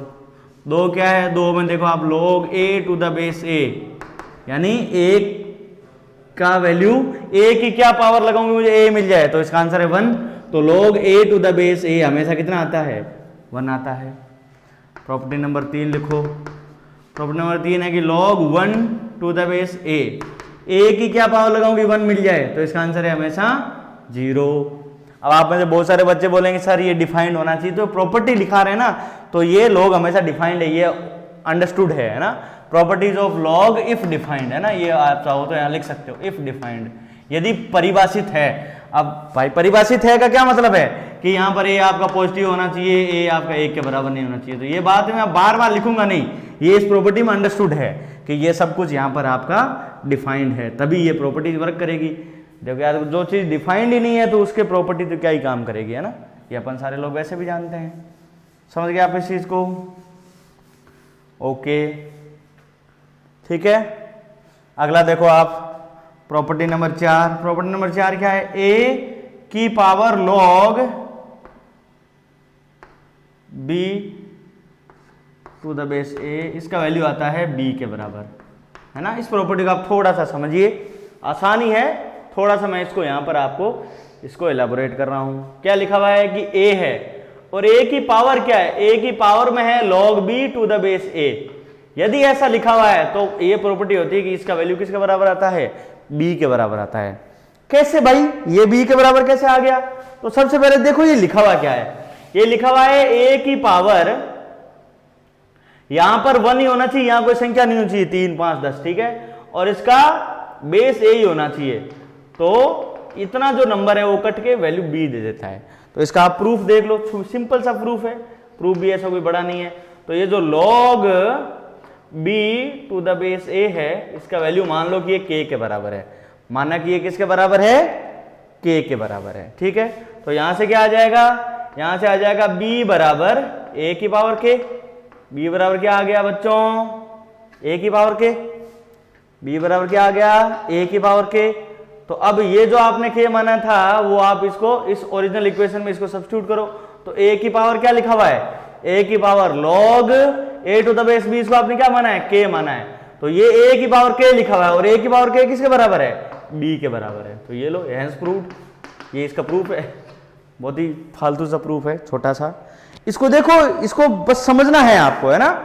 2 क्या है, 2 में देखो आप log a to the base a, यानी a का वैल्यू a की क्या पावर लगाऊंगी मुझे a मिल जाए, तो इसका आंसर है 1। तो log a to the base a हमेशा कितना आता है, 1 आता है। प्रॉपर्टी नंबर 3 लिखो। प्रॉपर्टी नंबर 3 है कि log 1 to the base a की क्या पावर लगाऊंगी 1 मिल जाए, तो इसका आंसर है हमेशा 0। अब आप में से बहुत सारे बच्चे बोलेंगे सर ये डिफाइंड होना चाहिए, तो प्रॉपर्टी लिखा रहे हैं ना, तो ये log हमेशा डिफाइंड है, ये अंडरस्टूड है ना। Properties of log if defined है ना, ये आप चाहो तो यहाँ लिख सकते हो इफ डिफाइंड, यदि परिभाषित है। अब भाई परिभाषित है का क्या मतलब है कि यहाँ पर a आपका पॉजिटिव होना चाहिए, a आपका 1 के बराबर नहीं होना चाहिए, तो ये बात मैं बार बार लिखूंगा नहीं, ये इस प्रॉपर्टी में अंडरस्टूड है कि ये सब कुछ यहाँ पर आपका डिफाइंड है, तभी ये प्रॉपर्टीज वर्क करेगी। देखो यार जो चीज डिफाइंड ही नहीं है तो उसके प्रॉपर्टी तो क्या ही काम करेगी, है ना, ये अपन सारे लोग वैसे भी जानते हैं। समझ गए आप इस चीज को? ओके ठीक है। अगला देखो आप प्रॉपर्टी नंबर 4। प्रॉपर्टी नंबर 4 क्या है, a की power log b to the base a, इसका वैल्यू आता है b के बराबर, है ना। इस प्रॉपर्टी को आप थोड़ा सा समझिए, आसानी है, थोड़ा सा मैं इसको यहां पर आपको इसको एलाबोरेट कर रहा हूं। क्या लिखा हुआ है कि a है और a की पावर क्या है, a की पावर में है log b to the base a। यदि ऐसा लिखा हुआ है तो ये प्रॉपर्टी होती है कि इसका वैल्यू किसके बराबर आता है, b के बराबर आता है। कैसे भाई ये b के बराबर कैसे आ गया, तो सबसे पहले देखो ये लिखा हुआ क्या है, ये लिखा हुआ है a की पावर, यहां पर 1 ही होना चाहिए, यहां कोई संख्या नहीं होनी चाहिए 3 5 10, ठीक है, और इसका बेस a ही होना चाहिए, तो इतना जो नंबर है वो कट के वैल्यू b दे देता है। तो इसका आप प्रूफ देख लो, सिंपल सा प्रूफ है, प्रूफ भी ऐसा कोई बड़ा नहीं है। तो ये जो log b to the base a है, इसका वैल्यू मान लो कि ये k के बराबर है, माना कि ये किसके बराबर है, k के बराबर है, ठीक है। तो यहां से क्या आ जाएगा, यहां से आ जाएगा b बराबर a की पावर k, b बराबर क्या आ गया बच्चों, a की पावर k, b बराबर क्या आ गया, a की पावर k। तो अब ये जो आपने k माना था वो आप इसको इस ओरिजिनल इक्वेशन में इसको सब्स्टिट्यूट करो, तो a की पावर क्या लिखा हुआ है, a की power log a to the base b, इसको आपने क्या माना है, k माना है, तो ये a की पावर k लिखा हुआ है और a की पावर k किसके बराबर है, b के बराबर है। तो ये लो हेंस प्रूव्ड, ये इसका प्रूफ है, बहुत ही फालतू सा प्रूफ है छोटा सा। इसको देखो, इसको बस समझना है आपको, है ना,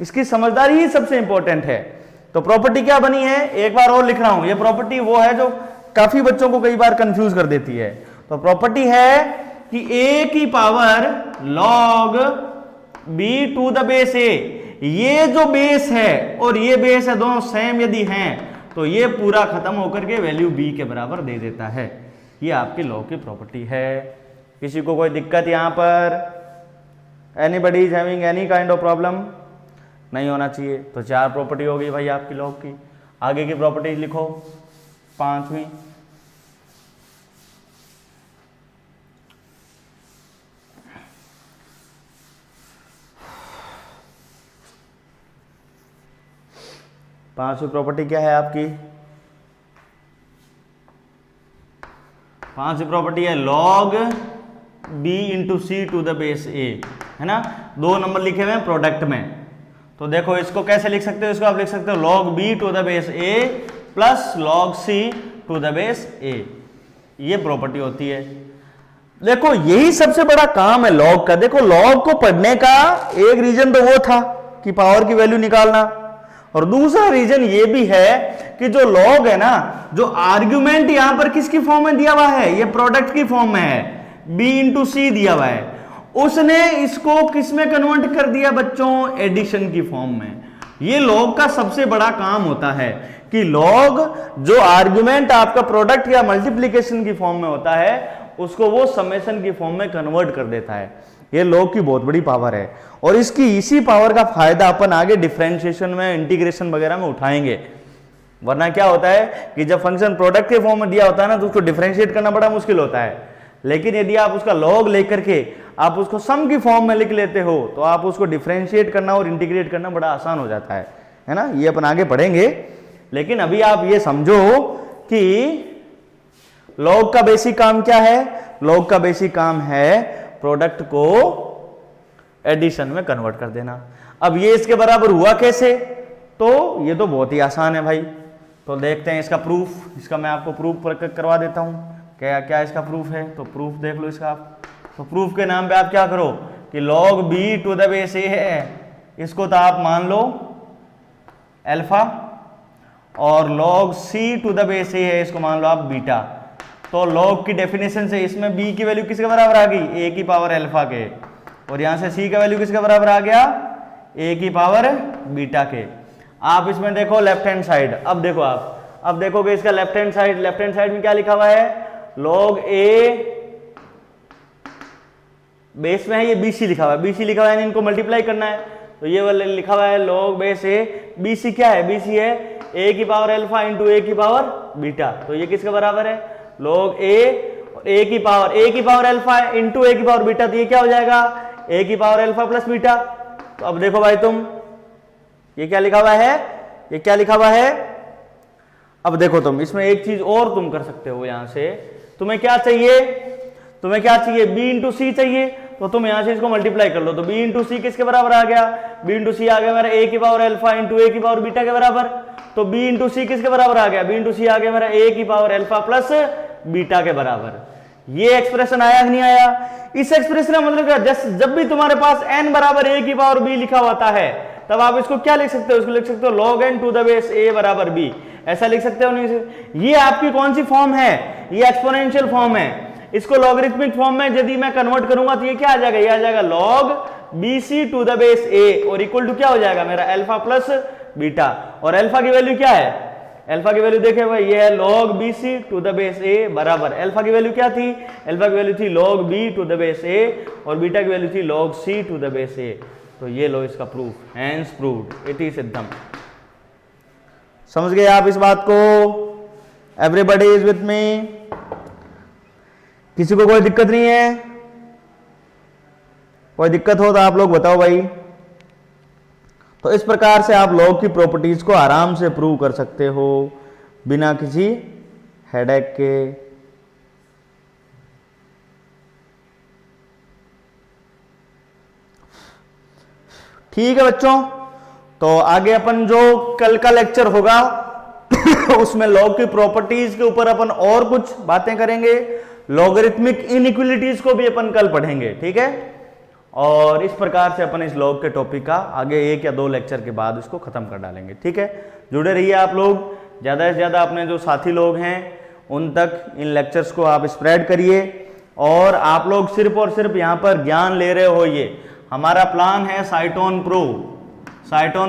इसकी समझदारी ही सबसे इंपॉर्टेंट है। तो प्रॉपर्टी क्या बनी है, एक बार और लिख रहा हूं, ये प्रॉपर्टी वो है जो काफी बच्चों को कई बार कंफ्यूज कर देती है। तो प्रॉपर्टी है कि a की power log b to the base a, ये जो बेस है और ये बेस है दोनों सेम यदि हैं तो ये पूरा खत्म होकर के वैल्यू b के बराबर दे देता है। ये आपके log की प्रॉपर्टी है। किसी को कोई दिक्कत यहां पर, anybody is having any kind of problem, नहीं होना चाहिए। तो 4 प्रॉपर्टी हो गई भाई आपकी log की। आगे की प्रॉपर्टी लिखो 5वीं। पांचवी प्रॉपर्टी क्या है आपकी, 5वीं प्रॉपर्टी है log b into c to the base a, है ना। 2 नंबर लिखे हुए हैं प्रोडक्ट में, तो देखो इसको कैसे लिख सकते हो, इसको आप लिख सकते हो log b to the base a प्लस log c to the base a, ये प्रॉपर्टी होती है। देखो यही सबसे बड़ा काम है log का। देखो log को पढ़ने का एक रीजन तो वो था कि पावर की वैल्यू निकालना, और दूसरा रीजन ये भी है कि जो log है ना, जो आर्ग्यूमेंट यहां पर किसकी फॉर्म में दिया हुआ है, ये प्रोडक्ट की फॉर्म में है, b इंटू सी दिया हुआ है, उसने इसको किस में कन्वर्ट कर दिया बच्चों, एडिशन की फॉर्म में। ये log का सबसे बड़ा काम होता है कि log जो आर्ग्यूमेंट आपका प्रोडक्ट या मल्टीप्लीकेशन की फॉर्म में होता है उसको वो समेशन की फॉर्म में कन्वर्ट कर देता है। ये लॉग की बहुत बड़ी पावर है और इसकी इसी पावर का फायदा अपन आगे डिफरेंशिएशन में, इंटीग्रेशन वगैरह में उठाएंगे। वरना क्या होता है कि जब फंक्शन प्रोडक्ट के फॉर्म में दिया होता है ना तो उसको डिफरेंशिएट करना बड़ा मुश्किल होता है, लेकिन यदि आप उसका लॉग लेकर के आप उसको सम की फॉर्म में लिख लेते हो तो आप उसको डिफरेंशिएट करना और इंटीग्रेट करना बड़ा आसान हो जाता है ना। ये अपन आगे पढ़ेंगे, लेकिन अभी आप ये समझो कि लॉग का बेसिक काम क्या है। लॉग का बेसिक काम है प्रोडक्ट को एडिशन में कन्वर्ट कर देना। अब ये इसके बराबर हुआ कैसे, तो ये तो बहुत ही आसान है भाई। तो देखते हैं इसका प्रूफ। इसका मैं आपको प्रूफ करवा देता हूं, क्या क्या इसका प्रूफ है। तो प्रूफ देख लो इसका आप। तो प्रूफ के नाम पे आप क्या करो कि log b to the base a है, इसको तो आप मान लो अल्फा, और log c to the base a है, इसको मान लो आप बीटा। तो log की डेफिनेशन से इसमें b की वैल्यू किसके बराबर आ गई, a की पावर अल्फा के, और यहां से c का वैल्यू किसके बराबर आ गया, a की पावर बीटा के। आप इसमें देखो लेफ्ट हैंड साइड, अब देखो आप, अब देखोगे इसका लेफ्ट हैंड साइड में क्या लिखा हुआ है, log a बेस में है, ये BC लिखा हुआ है, BC लिखा हुआ है, इनको मल्टीप्लाई करना है। तो ये वाला लिखा हुआ है log बेस a, BC क्या है, BC है a की पावर अल्फा इंटू a की पावर बीटा। तो ये किसके बराबर है, log a और a की पावर अल्फा इंटू a की पावर बीटा। तो ये क्या हो जाएगा, a की पावर अल्फा प्लस बीटा। तो अब देखो भाई तुम, ये क्या लिखा हुआ है, ये क्या लिखा हुआ है। अब देखो तुम इसमें एक चीज और तुम कर सकते हो, यहां से तुम्हें क्या चाहिए, तुम्हें क्या चाहिए, b इंटू सी चाहिए। तो तुम यहां से इसको मल्टीप्लाई कर लो। तो b इंटू सी किसके बराबर आ गया, b इंटू सी आ गया मेरा a की पावर अल्फा इंटू a की पावर बीटा के बराबर। तो b इंटू सी किसके बराबर आ गया, b इंटू सी आ गया मेरा a की पावर अल्फा प्लस बीटा के बराबर। ये एक्सप्रेशन आया कि नहीं आया। इस एक्सप्रेशन का मतलब क्या, जब भी तुम्हारे पास n बराबर a की पावर b लिखा होता है तब आप इसको क्या लिख सकते हो, इसको लिख सकते हो log n to the base a बराबर b। ऐसा लिख सकते हो नहीं। ये आपकी कौन सी फॉर्म है, ये एक्सपोनेंशियल फॉर्म है। इसको लॉगरिथमिक फॉर्म में यदि मैं कन्वर्ट करूंगा तो ये क्या आ जाएगा, ये आ जाएगा log bc to the base a, और इक्वल टू क्या हो जाएगा मेरा अल्फा प्लस बीटा। और अल्फा की वैल्यू क्या है, अल्फा की वैल्यू देखे भाई, ये है log bc to the base a बराबर, अल्फा की वैल्यू क्या थी, अल्फा की वैल्यू थी log b to the base a, और बीटा की वैल्यू थी log c to the base a। तो ये लो इसका प्रूफ, हैंस प्रूव्ड, इति सिद्धम। समझ गए आप इस बात को, एवरीबॉडी इज विथ मी, किसी को कोई दिक्कत नहीं है, कोई दिक्कत हो तो आप लोग बताओ भाई। तो इस प्रकार से आप लॉग की प्रॉपर्टीज को आराम से प्रूव कर सकते हो बिना किसी हेडेक के। ठीक है बच्चों, तो आगे अपन जो कल का लेक्चर होगा उसमें लॉग की प्रॉपर्टीज के ऊपर अपन और कुछ बातें करेंगे, लॉगरिथमिक इनइक्वालिटीज को भी अपन कल पढ़ेंगे, ठीक है। और इस प्रकार से अपन इस लॉग के टॉपिक का आगे 1 या 2 लेक्चर के बाद इसको खत्म कर डालेंगे, ठीक है। जुड़े रहिए आप लोग, ज्यादा से ज्यादा अपने जो साथी लोग हैं उन तक इन लेक्चर्स को आप स्प्रेड करिए। और आप लोग सिर्फ और सिर्फ यहाँ पर ज्ञान ले रहे हो, ये हमारा प्लान है साइटोन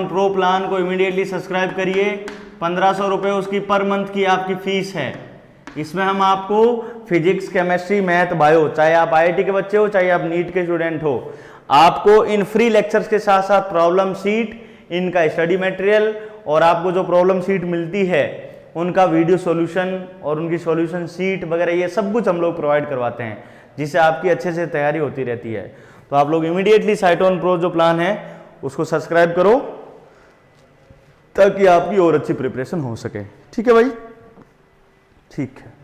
प्रो प्लान को इमीडिएटली सब्सक्राइब करिए। 1500 रुपये उसकी पर मंथ की आपकी फीस है। इसमें हम आपको फिजिक्स, केमिस्ट्री, मैथ, बायो, चाहे आप IIT के बच्चे हो चाहे आप नीट के स्टूडेंट हो, आपको इन फ्री लेक्चर्स के साथ साथ प्रॉब्लम शीट, इनका स्टडी मटेरियल, और आपको जो प्रॉब्लम शीट मिलती है उनका वीडियो सॉल्यूशन और उनकी सॉल्यूशन शीट वगैरह, ये सब कुछ हम लोग प्रोवाइड करवाते हैं, जिससे आपकी अच्छे से तैयारी होती रहती है। तो आप लोग इमीडिएटली साइटोन प्रो जो प्लान है उसको सब्सक्राइब करो ताकि आपकी और अच्छी प्रिपरेशन हो सके, ठीक है भाई, ठीक है।